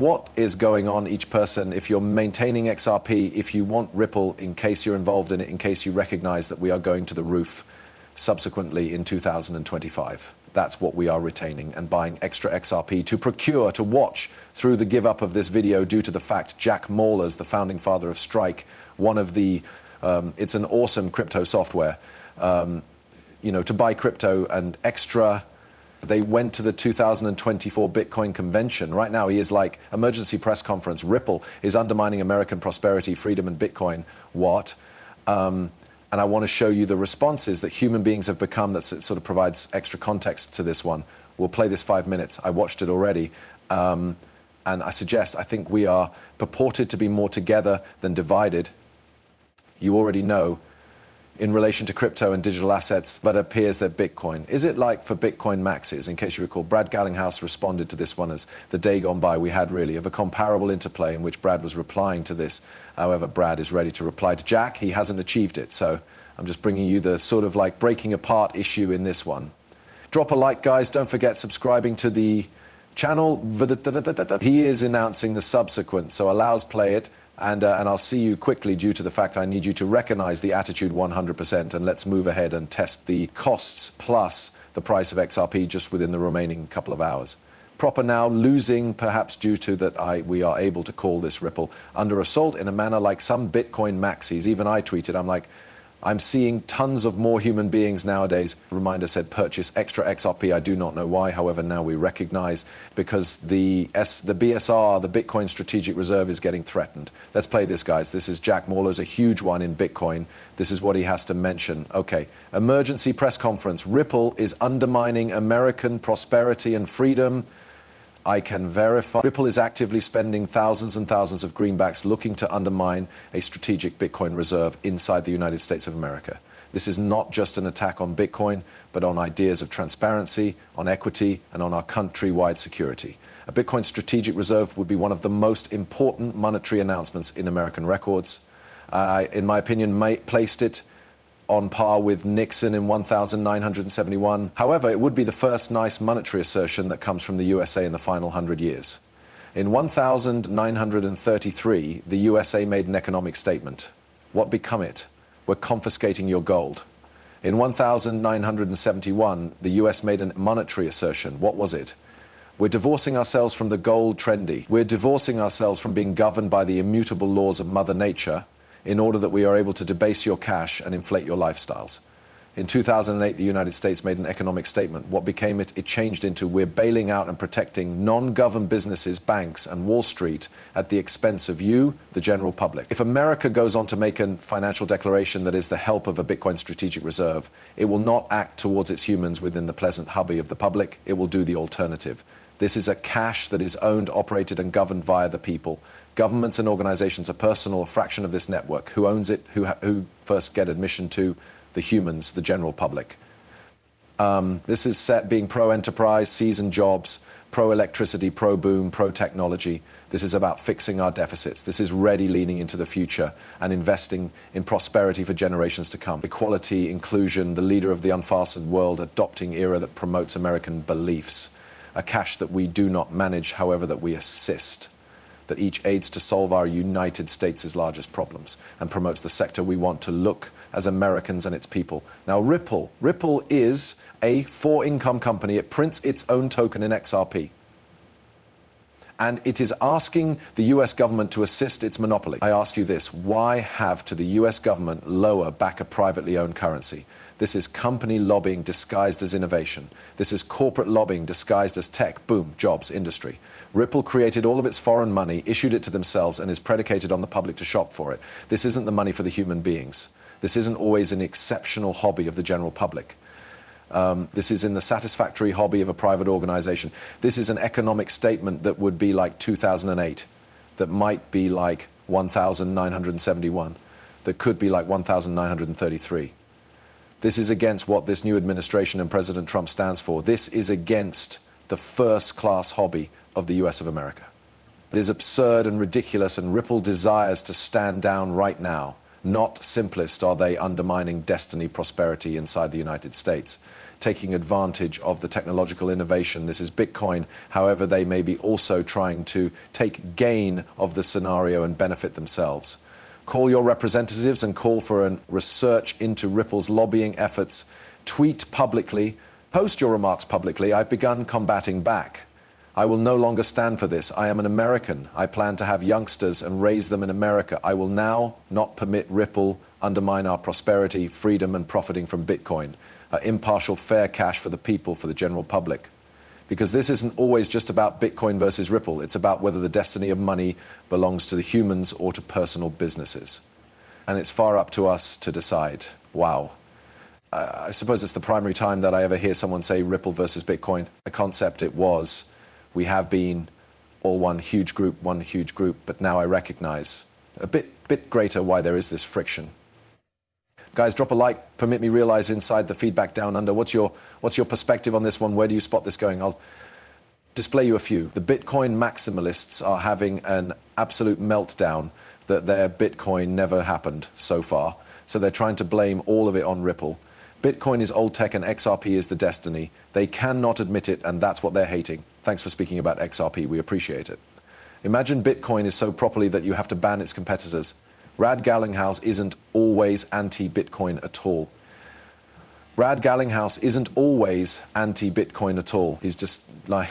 what is going on, each person, if you're maintaining XRP, if you want Ripple, in case you're involved in it, in case you recognize that we are going to the roof subsequently in 2025. That's what we are retaining and buying extra XRP to procure, to watch through the give up of this video due to the fact Jack Mallers, the founding father of Strike, one of the, it's an awesome crypto software, you know, to buy crypto and extra. They went to the 2024 Bitcoin convention. Right now, he is like emergency press conference. Ripple is undermining American prosperity, freedom, and Bitcoin. What? And I want to show you the responses that human beings have become. That sort of provides extra context to this one. We'll play this 5 minutes. I watched it already. And I think we are purported to be more together than divided. You already know, in relation to crypto and digital assets, but it appears that Bitcoin. Is it like for Bitcoin MAXIS? In case you recall, Brad Gallinghouse responded to this one as the day gone by we had really of a comparable interplay in which Brad was replying to this. However, Brad is ready to reply to Jack. He hasn't achieved it. So I'm just bringing you the sort of like breaking apart issue in this one. Drop a like, guys. Don't forget subscribing to the channel. He is announcing the subsequent, so allows play it. And I'll see you quickly due to the fact I need you to recognize the attitude 100%, and let's move ahead and test the costs plus the price of XRP just within the remaining couple of hours. Proper now, losing perhaps due to that we are able to call this Ripple under assault in a manner like some Bitcoin maxis. Even I tweeted, I'm like, I'm seeing tons of more human beings nowadays. Reminder said purchase extra XRP. I do not know why. However, now we recognize because the BSR, the Bitcoin Strategic Reserve, is getting threatened. Let's play this, guys. This is Jack Mallers, a huge one in Bitcoin. This is what he has to mention. Okay, emergency press conference. Ripple is undermining American prosperity and freedom. I can verify. Ripple is actively spending thousands and thousands of greenbacks looking to undermine a strategic Bitcoin reserve inside the United States of America. This is not just an attack on Bitcoin, but on ideas of transparency, on equity, and on our countrywide security. A Bitcoin strategic reserve would be one of the most important monetary announcements in American records. In my opinion, placed it on par with Nixon in 1971. However, it would be the first nice monetary assertion that comes from the USA in the final 100 years. In 1933, the USA made an economic statement. What become it? We're confiscating your gold. In 1971, the US made a monetary assertion. What was it? We're divorcing ourselves from the gold trendy. We're divorcing ourselves from being governed by the immutable laws of Mother Nature, in order that we are able to debase your cash and inflate your lifestyles. In 2008, the United States made an economic statement. What became it? It changed into we're bailing out and protecting non-governed businesses, banks, and Wall Street at the expense of you, the general public. If America goes on to make a financial declaration that is the help of a Bitcoin strategic reserve, it will not act towards its humans within the pleasant hobby of the public. It will do the alternative. This is a cash that is owned, operated, and governed via the people. Governments and organizations are personal, a fraction of this network. Who owns it? Who first get admission to? The humans, the general public. This is set being pro-enterprise, seasoned jobs, pro-electricity, pro-boom, pro-technology. This is about fixing our deficits. This is ready leaning into the future and investing in prosperity for generations to come. Equality, inclusion, the leader of the unfastened world, adopting era that promotes American beliefs. A cash that we do not manage, however, that we assist. That each aids to solve our United States' largest problems and promotes the sector we want to look as Americans and its people. Now, Ripple is a for-income company. It prints its own token in XRP. And it is asking the US government to assist its monopoly. I ask you this, why have to the US government back a privately owned currency? This is company lobbying disguised as innovation. This is corporate lobbying disguised as tech, boom, jobs, industry. Ripple created all of its foreign money, issued it to themselves, and is predicated on the public to shop for it. This isn't the money for the human beings. This isn't always an exceptional hobby of the general public. This is in the satisfactory hobby of a private organization. This is an economic statement that would be like 2008, that might be like 1971, that could be like 1933. This is against what this new administration and President Trump stands for. This is against the first-class hobby of the US of America. It is absurd and ridiculous, and Ripple desires to stand down right now. Not simplest are they undermining destiny, prosperity inside the United States. taking advantage of the technological innovation. This is Bitcoin. However, they may be also trying to take gain of the scenario and benefit themselves. Call your representatives and call for a research into Ripple's lobbying efforts. Tweet publicly. Post your remarks publicly. I've begun combating back. I will no longer stand for this. I am an American. I plan to have youngsters and raise them in America. I will now not permit Ripple undermine our prosperity, freedom, and profiting from Bitcoin. Impartial, fair cash for the people, for the general public. Because this isn't always just about Bitcoin versus Ripple. It's about whether the destiny of money belongs to the humans or to personal businesses. And it's far up to us to decide. Wow. I suppose it's the primary time that I ever hear someone say Ripple versus Bitcoin. The concept it was, we have been all one huge group, but now I recognize a bit greater why there is this friction. Guys, drop a like, permit me realize inside the feedback down under. What's your perspective on this one? Where do you spot this going? I'll display you a few. The Bitcoin maximalists are having an absolute meltdown that their Bitcoin never happened so far. So they're trying to blame all of it on Ripple. Bitcoin is old tech and XRP is the destiny. They cannot admit it, and that's what they're hating. Thanks for speaking about XRP. We appreciate it. Imagine Bitcoin is so properly that you have to ban its competitors. Rad Gallinghouse isn't always anti-Bitcoin at all. Rad Gallinghouse isn't always anti-Bitcoin at all. He's just like,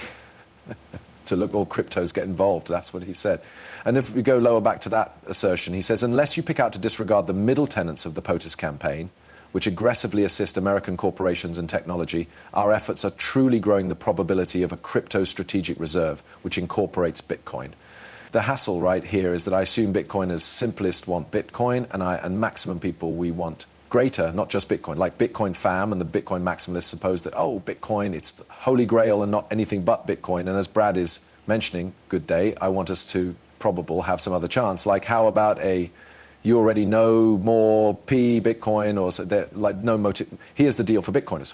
to look all cryptos get involved. That's what he said. And if we go lower back to that assertion, he says, unless you pick out to disregard the middle tenets of the POTUS campaign, which aggressively assist American corporations and technology, our efforts are truly growing the probability of a crypto strategic reserve, which incorporates Bitcoin. The hassle right here is that I assume Bitcoiners simplest want Bitcoin, and maximum people we want greater, not just Bitcoin. Like Bitcoin fam and the Bitcoin maximalists suppose that, oh, Bitcoin, it's the holy grail and not anything but Bitcoin. And as Brad is mentioning, good day, I want us to probable have some other chance. Like how about you already know more P Bitcoin, or so like no motive. Here's the deal for Bitcoiners,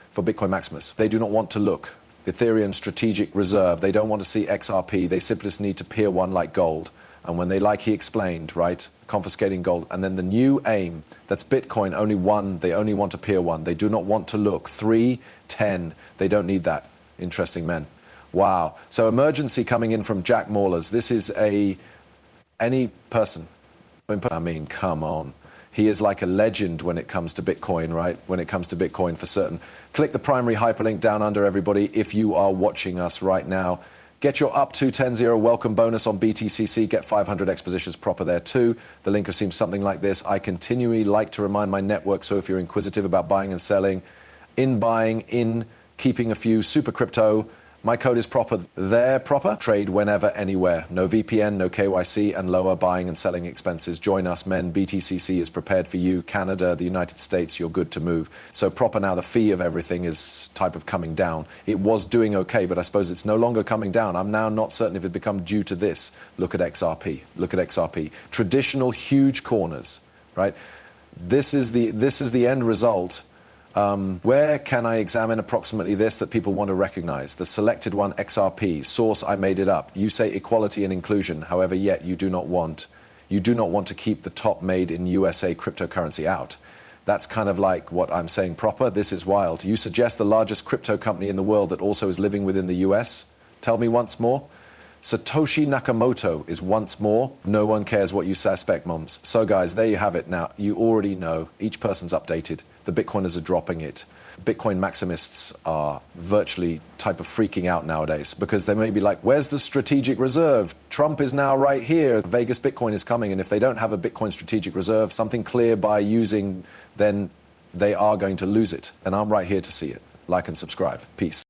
for Bitcoin maximalists. They do not want to look. Ethereum strategic reserve. They don't want to see XRP. They simply just need to peer one like gold. And when they, like he explained, right, confiscating gold. And then the new aim, that's Bitcoin, only one. They only want to peer one. They do not want to look. 3, 10. They don't need that. Interesting men. Wow. So emergency coming in from Jack Maulers. This is any person. I mean, come on. He is like a legend when it comes to Bitcoin, right? When it comes to Bitcoin for certain. Click the primary hyperlink down under, everybody, if you are watching us right now. Get your up to 10-0 welcome bonus on BTCC. Get 500 expositions proper there too. The link seems something like this. I continually like to remind my network, so if you're inquisitive about buying and selling, in keeping a few super crypto, my code is proper there, proper. Trade whenever, anywhere. No VPN, no KYC, and lower buying and selling expenses. Join us, men. BTCC is prepared for you. Canada, the United States, you're good to move. So proper now, the fee of everything is type of coming down. It was doing okay, but I suppose it's no longer coming down. I'm now not certain if it become due to this. Look at XRP. Look at XRP. Traditional huge corners, right? This is the end result. Where can I examine approximately this that people want to recognize? The selected one, XRP. Source, I made it up. You say equality and inclusion. However, yet you do not want to keep the top made in USA cryptocurrency out. That's kind of like what I'm saying proper. This is wild. You suggest the largest crypto company in the world that also is living within the US? Tell me once more. Satoshi Nakamoto is once more. No one cares what you suspect, moms. So guys, there you have it now. You already know. Each person's updated. The Bitcoiners are dropping it. Bitcoin maximists are virtually type of freaking out nowadays because they may be like, where's the strategic reserve? Trump is now right here. Vegas Bitcoin is coming. And if they don't have a Bitcoin strategic reserve, something clear by using, then they are going to lose it. And I'm right here to see it. Like and subscribe. Peace.